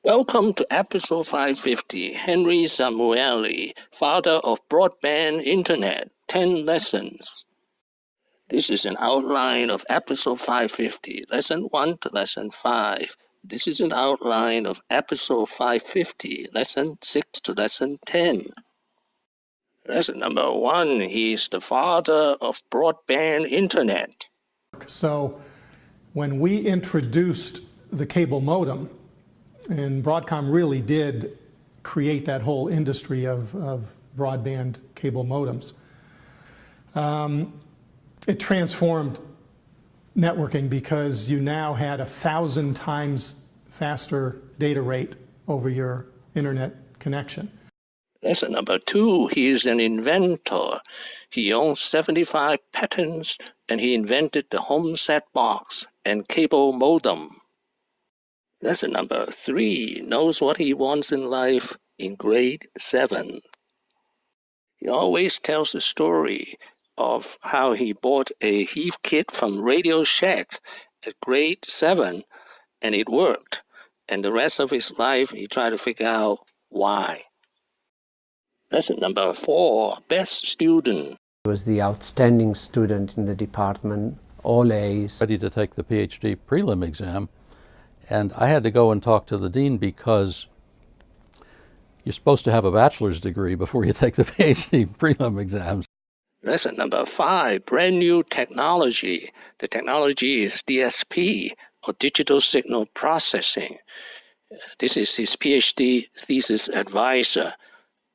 Welcome to episode 550, HenrySamueli, father of broadband internet, 10 lessons. This is an outline of episode 550, lesson 1 to lesson 5. This is an outline of episode 550, lesson 6 to lesson 10. Lesson number 1, he is the father of broadband internet. So when we introduced the cable modem, and Broadcom really did create that whole industry of broadband cable modems, it transformed networking because you now had 1,000 times faster data rate over your internet connection. Lesson number 2, he is an inventor. He owns 75 patents and he invented the home set box and cable modem. Lesson number 3, knows what he wants in life in grade 7. He always tells the story of how he bought a Heathkit from RadioShack at grade 7 and it worked. And the rest of his life he tried to figure out why. Lesson number 4, best student. He was the outstanding student in the department, all A's. Ready to take the PhD prelim exam, and I had to go and talk to the dean because you're supposed to have a bachelor's degree before you take the PhD prelim exams. Lesson number 5, brand new technology. The technology is DSP, or digital signal processing. This is his PhD thesis advisor,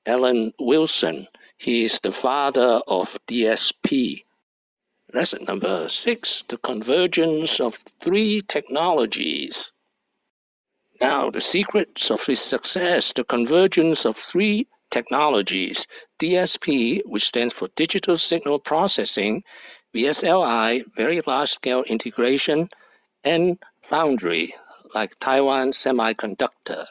Alan Wilson. He is the father of DSP. Lesson number 6, the convergence of 3 technologies. Now, the secrets of his success, the convergence of 3 technologies, DSP, which stands for Digital Signal Processing, VLSI, Very Large Scale Integration, and Fondry, like Taiwan Semiconductor.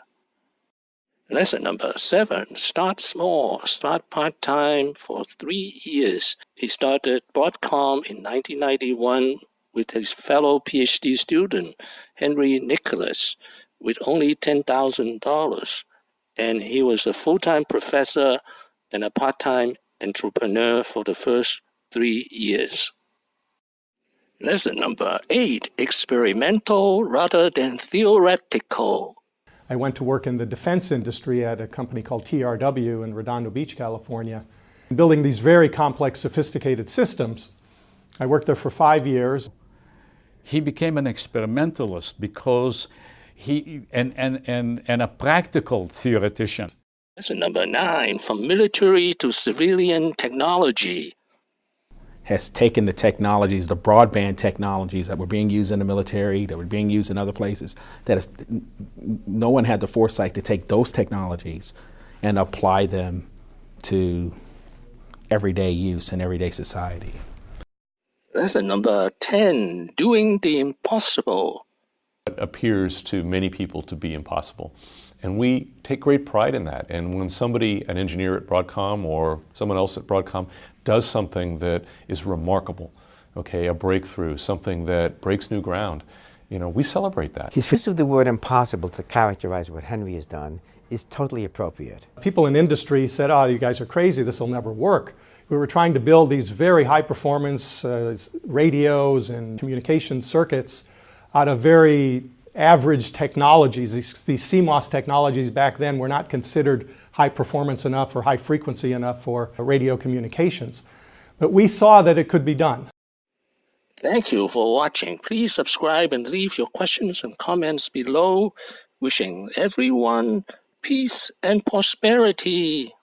Lesson number 7, start small, start part-time for 3 years. He started Broadcom in 1991 with his fellow PhD student, Henry Nicholas, with only $10,000. And he was a full-time professor and a part-time entrepreneur for the first 3 years. Lesson number 8, experimental rather than theoretical. I went to work in the defense industry at a company called TRW in Redondo Beach, California, building these very complex, sophisticated systems. I worked there for 5 years. He became an experimentalist because and a practical theoretician. Lesson number 9, from military to civilian technology. Has taken the technologies, the broadband technologies that were being used in the military, that were being used in other places, no one had the foresight to take those technologies and apply them to everyday use in everyday society. Lesson number 10, doing the impossible. It appears to many people to be impossible. And we take great pride in that. And when somebody, an engineer at Broadcom or someone else at Broadcom, does something that is remarkable, okay, a breakthrough, something that breaks new ground, you know, we celebrate that. His use of the word impossible to characterize what Henry has done is totally appropriate. People in industry said, oh, you guys are crazy, this will never work. We were trying to build these very high performance radios and communication circuits out of very average technologies. These CMOS technologies back then were not considered high performance enough or high frequency enough for radio communications. But we saw that it could be done. Thank you for watching. Please subscribe and leave your questions and comments below. Wishing everyone peace and prosperity.